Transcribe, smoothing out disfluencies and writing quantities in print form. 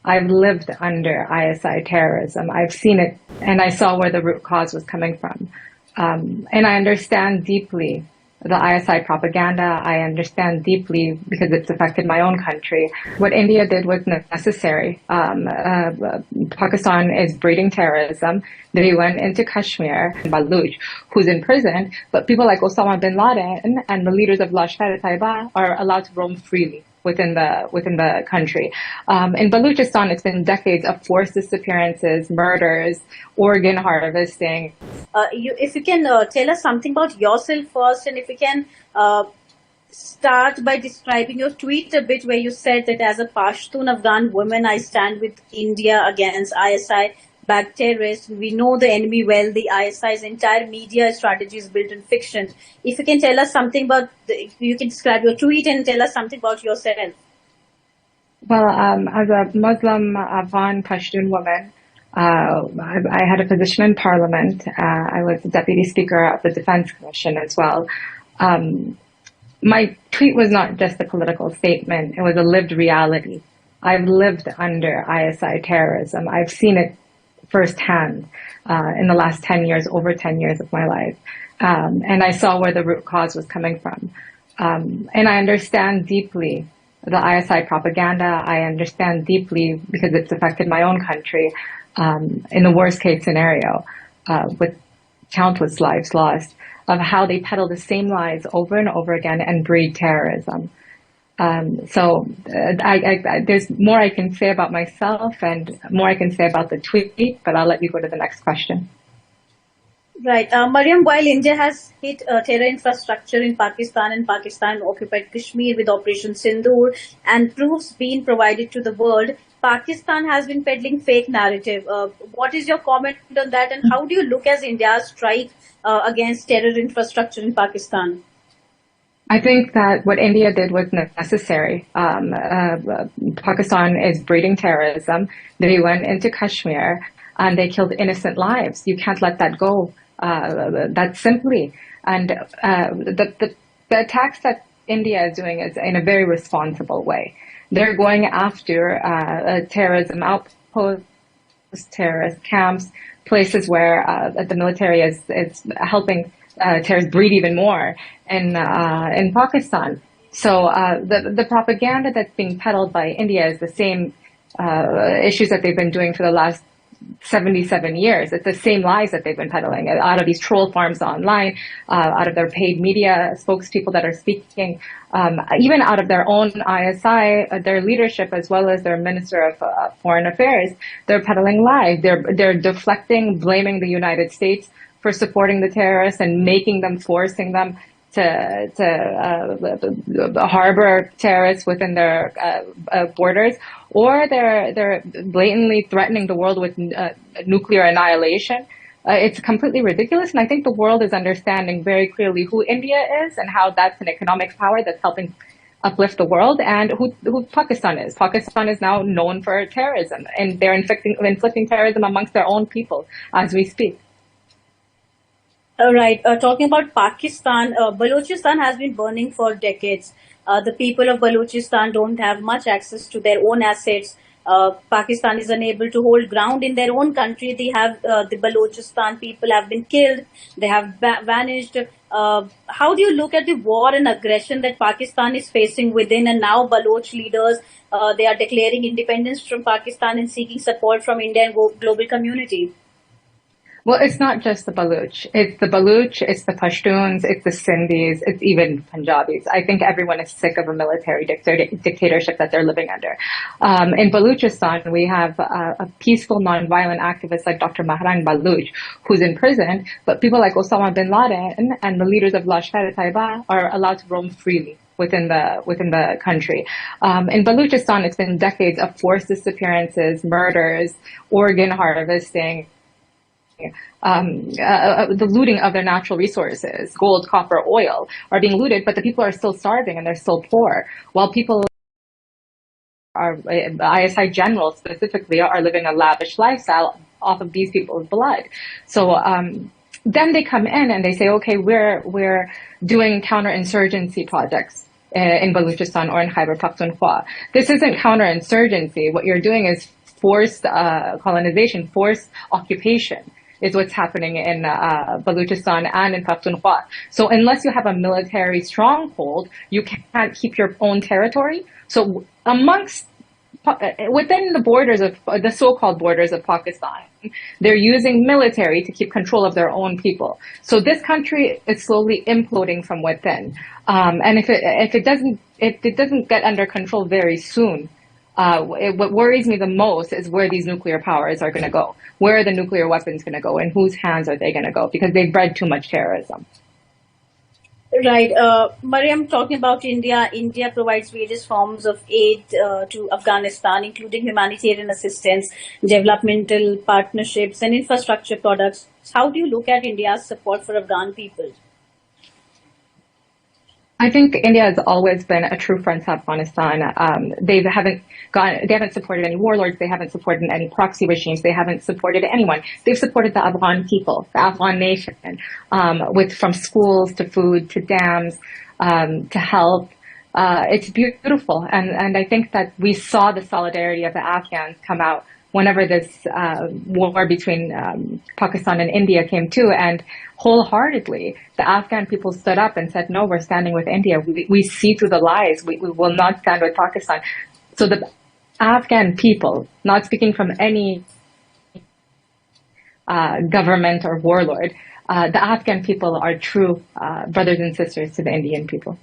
I've lived under ISI terrorism. I've seen it and I saw where the root cause was coming from. And I understand deeply the ISI propaganda. I understand deeply because it's affected my own country. What India did was necessary. Pakistan is breeding terrorism. They went into Kashmir, Baluch, who's in prison, but people like Osama bin Laden and the leaders of Lashkar-e-Taiba are allowed to roam freely within the country. In Balochistan, it's been decades of forced disappearances, murders, organ harvesting. If you can tell us something about yourself first, and if you can start by describing your tweet a bit, where you said that as a Pashtun Afghan woman, I stand with India against ISI-backed terrorists. We know the enemy well. The ISI's entire media strategy is built on fiction. If you can tell us something about, you can describe your tweet and tell us something about yourself. Well, as a Muslim Afghan Pashtun woman, I had a position in Parliament. I was the Deputy Speaker of the Defense Commission as well. My tweet was not just a political statement. It was a lived reality. I've lived under ISI terrorism. I've seen it firsthand in the last 10 years, over 10 years of my life. And I saw where the root cause was coming from. And I understand deeply the ISI propaganda. I understand deeply because it's affected my own country. In the worst case scenario, with countless lives lost, of how they peddle the same lies over and over again and breed terrorism. There's more I can say about myself and more I can say about the tweet, but I'll let you go to the next question. Right. Mariam, while India has hit terror infrastructure in Pakistan and Pakistan occupied Kashmir with Operation Sindoor and proofs being provided to the world, Pakistan has been peddling fake narrative. What is your comment on that, and how do you look as India's strike against terror infrastructure in Pakistan? I think that what India did was necessary. Pakistan is breeding terrorism. They went into Kashmir and they killed innocent lives. You can't let that go that simply. And the attacks that India is doing is in a very responsible way. They're going after terrorism outposts, terrorist camps, places where the military is helping terrorists breed even more in Pakistan. So the propaganda that's being peddled by India is the same issues that they've been doing for the last 77 years. It's the same lies that they've been peddling out of these troll farms online, out of their paid media spokespeople that are speaking, even out of their own ISI, their leadership, as well as their Minister of Foreign Affairs. They're peddling lies. They're deflecting, blaming the United States for supporting the terrorists and forcing them to harbor terrorists within their borders, or they're blatantly threatening the world with nuclear annihilation. It's completely ridiculous, and I think the world is understanding very clearly who India is and how that's an economic power that's helping uplift the world, and who Pakistan is. Pakistan is now known for terrorism, and they're inflicting terrorism amongst their own people as we speak. Right. Talking about Pakistan, Balochistan has been burning for decades. The people of Balochistan don't have much access to their own assets. Pakistan is unable to hold ground in their own country. The Balochistan people have been killed. They have vanished. How do you look at the war and aggression that Pakistan is facing within, and now Baloch leaders, they are declaring independence from Pakistan and seeking support from India and global community? Well, it's not just the Baloch. It's the Baloch, it's the Pashtuns, it's the Sindhis, it's even Punjabis. I think everyone is sick of a military dictatorship that they're living under. In Balochistan, we have a peaceful, non-violent activist like Dr. Mariam Baloch, who's in prison, but people like Osama bin Laden and the leaders of Lashkar-e-Taiba are allowed to roam freely within the country. In Balochistan, it's been decades of forced disappearances, murders, organ harvesting, the looting of their natural resources, gold, copper, oil, are being looted, but the people are still starving and they're still poor, while people ISI generals specifically are living a lavish lifestyle off of these people's blood. So then they come in and they say, okay, we're doing counterinsurgency projects in Balochistan or in Khyber Pakhtunkhwa. This isn't counterinsurgency. What you're doing is forced colonization, forced occupation is what's happening in Balochistan and in Pakhtunkhwa. So unless you have a military stronghold, you can't keep your own territory. So within the borders of the so-called borders of Pakistan, they're using military to keep control of their own people. So this country is slowly imploding from within. And if it doesn't get under control very soon, what worries me the most is where these nuclear powers are going to go. Where are the nuclear weapons going to go, and whose hands are they going to go? Because they've bred too much terrorism. Right. Mariam, talking about India, India provides various forms of aid to Afghanistan, including humanitarian assistance, developmental partnerships, and infrastructure products. How do you look at India's support for Afghan people? I think India has always been a true friend to Afghanistan. They haven't supported any warlords. They haven't supported any proxy regimes. They haven't supported anyone. They've supported the Afghan people, the Afghan nation, from schools to food to dams to health. It's beautiful, and I think that we saw the solidarity of the Afghans come out whenever this war between Pakistan and India came to, and wholeheartedly, the Afghan people stood up and said, no, we're standing with India. We see through the lies. We will not stand with Pakistan. So the Afghan people, not speaking from any government or warlord, the Afghan people are true brothers and sisters to the Indian people.